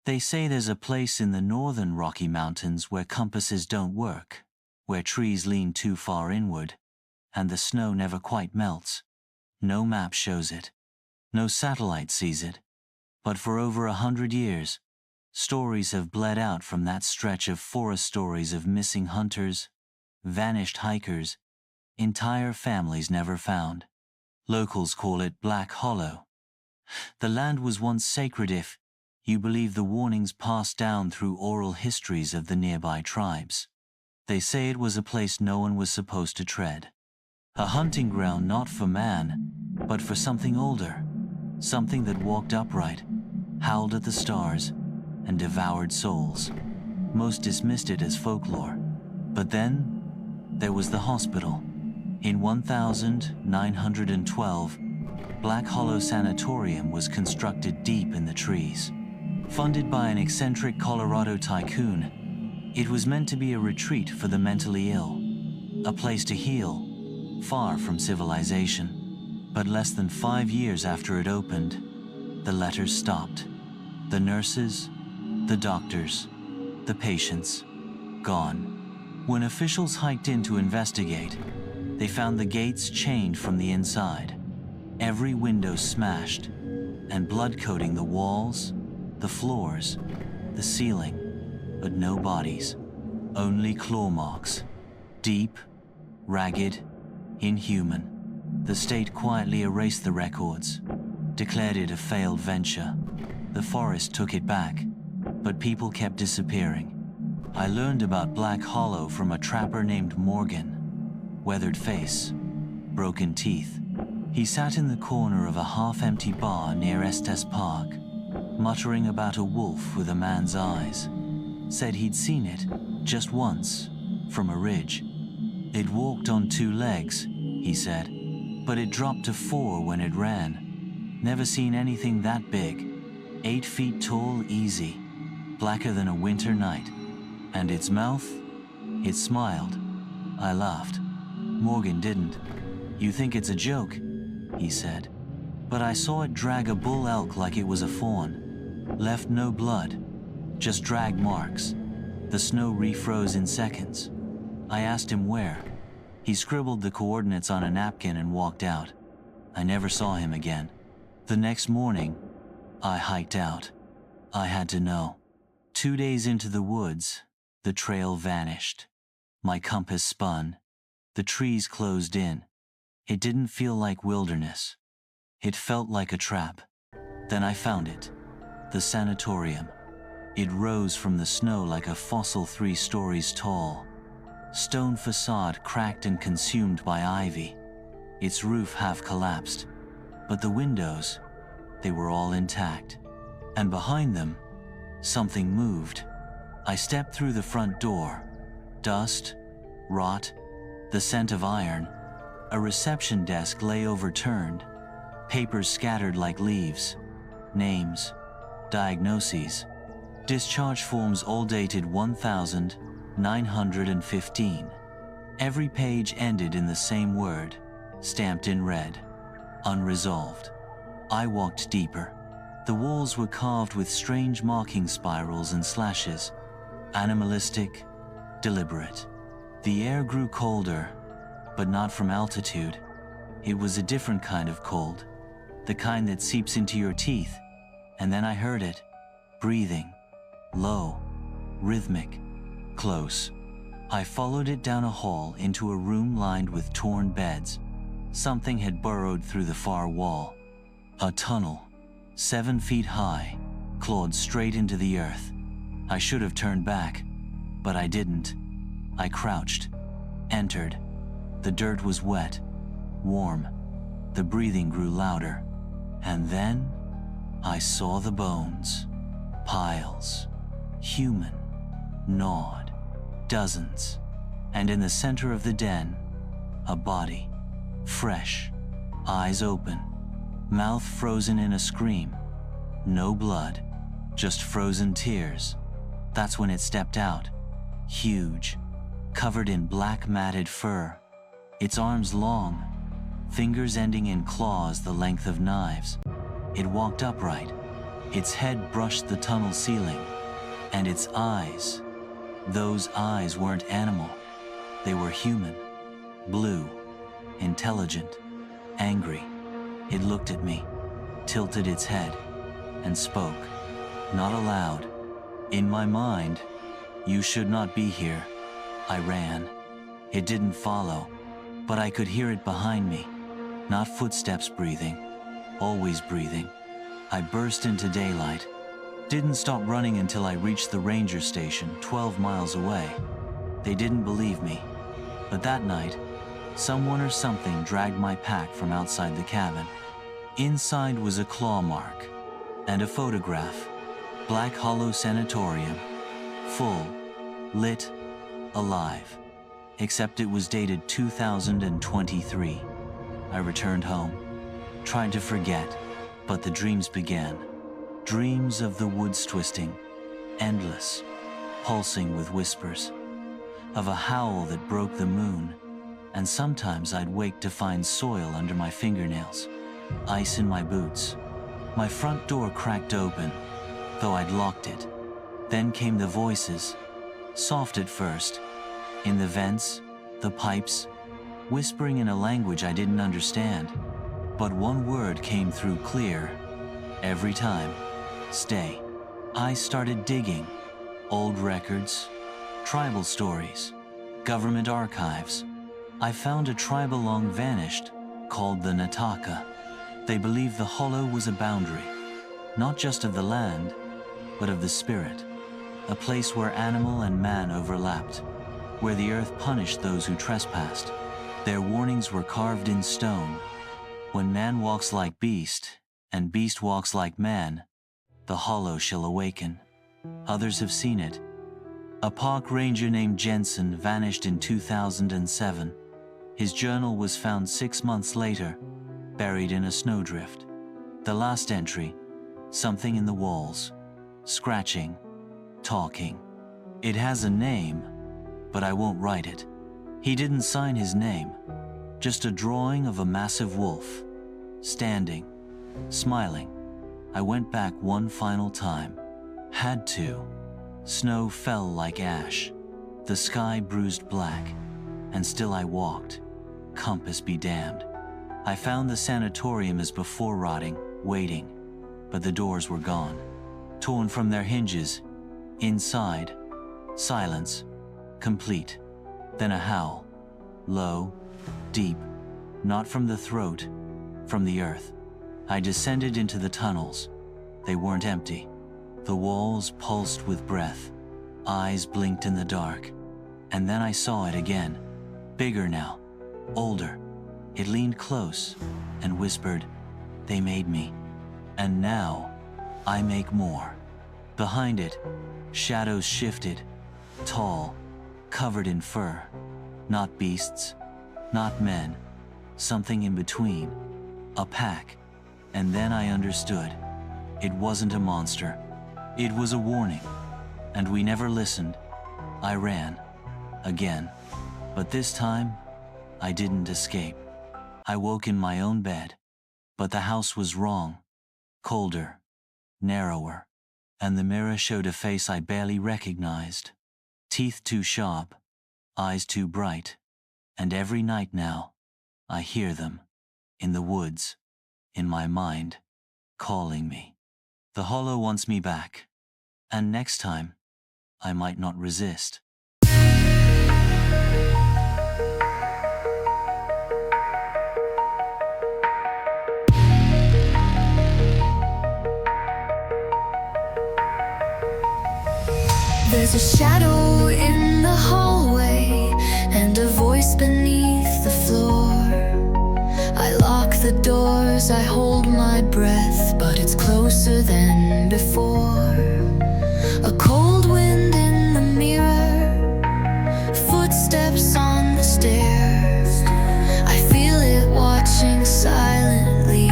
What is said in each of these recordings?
They say there's a place in the northern Rocky Mountains where compasses don't work, where trees lean too far inward, and the snow never quite melts. No map shows it. No satellite sees it. But for over 100 years, stories have bled out from that stretch of forest, stories of missing hunters, vanished hikers, entire families never found. Locals call it Black Hollow. The land was once sacred if you believe the warnings passed down through oral histories of the nearby tribes. They say it was a place no one was supposed to tread. A hunting ground not for man, but for something older, something that walked upright, howled at the stars, and devoured souls. Most dismissed it as folklore. But then, there was the hospital. In 1912, Black Hollow Sanatorium was constructed deep in the trees. Funded by an eccentric Colorado tycoon, it was meant to be a retreat for the mentally ill, a place to heal, far from civilization. But less than 5 years after it opened, the letters stopped. The nurses, the doctors, the patients, gone. When officials hiked in to investigate, they found the gates chained from the inside, every window smashed, and blood coating the walls, the floors, the ceiling, but no bodies, only claw marks, deep, ragged, inhuman. The state quietly erased the records, declared it a failed venture. The forest took it back, but people kept disappearing. I learned about Black Hollow from a trapper named Morgan. Weathered face, broken teeth. He sat in the corner of a half-empty bar near Estes Park, muttering about a wolf with a man's eyes. Said he'd seen it, just once, from a ridge. It walked on 2 legs, he said, but it dropped to 4 when it ran. Never seen anything that big. 8 feet tall, easy, blacker than a winter night. And its mouth? It smiled. I laughed. Morgan didn't. You think it's a joke, he said. But I saw it drag a bull elk like it was a fawn. Left no blood, just drag marks. The snow refroze in seconds. I asked him where. He scribbled the coordinates on a napkin and walked out. I never saw him again. The next morning, I hiked out. I had to know. 2 days into the woods, the trail vanished. My compass spun. The trees closed in. It didn't feel like wilderness. It felt like a trap. Then I found it. The sanatorium. It rose from the snow like a fossil 3 stories tall. Stone facade cracked and consumed by ivy. Its roof half collapsed. But the windows, they were all intact. And behind them, something moved. I stepped through the front door. Dust, rot, the scent of iron. A reception desk lay overturned. Papers scattered like leaves. Names, diagnoses, discharge forms all dated 1915. Every page ended in the same word, stamped in red. Unresolved. I walked deeper. The walls were carved with strange marking spirals and slashes. Animalistic, deliberate. The air grew colder, but not from altitude. It was a different kind of cold, the kind that seeps into your teeth. And then I heard it, breathing, low, rhythmic, close. I followed it down a hall into a room lined with torn beds. Something had burrowed through the far wall. A tunnel, 7 feet high, clawed straight into the earth. I should have turned back, but I didn't. I crouched, entered. The dirt was wet, warm. The breathing grew louder. And then I saw the bones. Piles. Human. Gnawed. Dozens. And in the center of the den, a body. Fresh. Eyes open. Mouth frozen in a scream. No blood. Just frozen tears. That's when it stepped out. Huge. Covered in black matted fur. Its arms long. Fingers ending in claws the length of knives. It walked upright. Its head brushed the tunnel ceiling, and its eyes, those eyes weren't animal. They were human, blue, intelligent, angry. It looked at me, tilted its head, and spoke, not aloud. In my mind, "You should not be here." I ran. It didn't follow, but I could hear it behind me. Not footsteps breathing, always breathing. I burst into daylight. Didn't stop running until I reached the ranger station 12 miles away. They didn't believe me, but that night, someone or something dragged my pack from outside the cabin. Inside was a claw mark and a photograph. Black Hollow Sanatorium, full, lit, alive. Except it was dated 2023. I returned home, tried to forget, but the dreams began. Dreams of the woods twisting, endless, pulsing with whispers, of a howl that broke the moon, and sometimes I'd wake to find soil under my fingernails, ice in my boots. My front door cracked open, though I'd locked it. Then came the voices, soft at first, in the vents, the pipes, whispering in a language I didn't understand. But one word came through clear, every time: stay. I started digging, old records, tribal stories, government archives. I found a tribe long vanished, called the Nataka. They believed the hollow was a boundary, not just of the land, but of the spirit, a place where animal and man overlapped, where the earth punished those who trespassed. Their warnings were carved in stone. When man walks like beast, and beast walks like man, the hollow shall awaken. Others have seen it. A park ranger named Jensen vanished in 2007. His journal was found 6 months later, buried in a snowdrift. The last entry, something in the walls, scratching, talking. It has a name, but I won't write it. He didn't sign his name, just a drawing of a massive wolf, standing, smiling. I went back one final time. Had to. Snow fell like ash. The sky bruised black, and still I walked. Compass be damned. I found the sanatorium as before, rotting, waiting, but the doors were gone, torn from their hinges. Inside, silence, complete. Then a howl, low, deep, not from the throat, from the earth. I descended into the tunnels. They weren't empty. The walls pulsed with breath. Eyes blinked in the dark. And then I saw it again. Bigger now, older. It leaned close and whispered, "They made me. And now, I make more." Behind it, shadows shifted, tall, covered in fur. Not beasts, not men, something in between. A pack. And then I understood. It wasn't a monster. It was a warning. And we never listened. I ran. Again. But this time, I didn't escape. I woke in my own bed. But the house was wrong. Colder. Narrower. And the mirror showed a face I barely recognized. Teeth too sharp. Eyes too bright. And every night now, I hear them. In the woods. In my mind. Calling me. The hollow wants me back. And next time, I might not resist. There's a shadow in the hallway and a voice beneath the floor. I lock the doors, I hold my breath, but it's closer than before. A cold wind in the mirror, footsteps on the stairs. I feel it watching silently,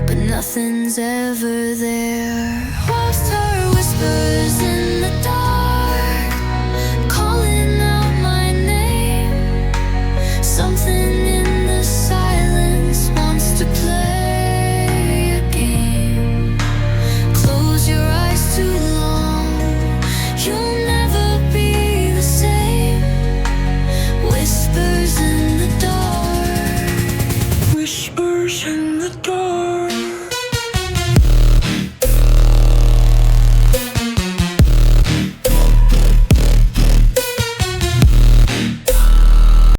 but nothing's ever there. Whilst her whispers in the dark, calling out my name. Something in the silence wants to play a game. Close in the dark.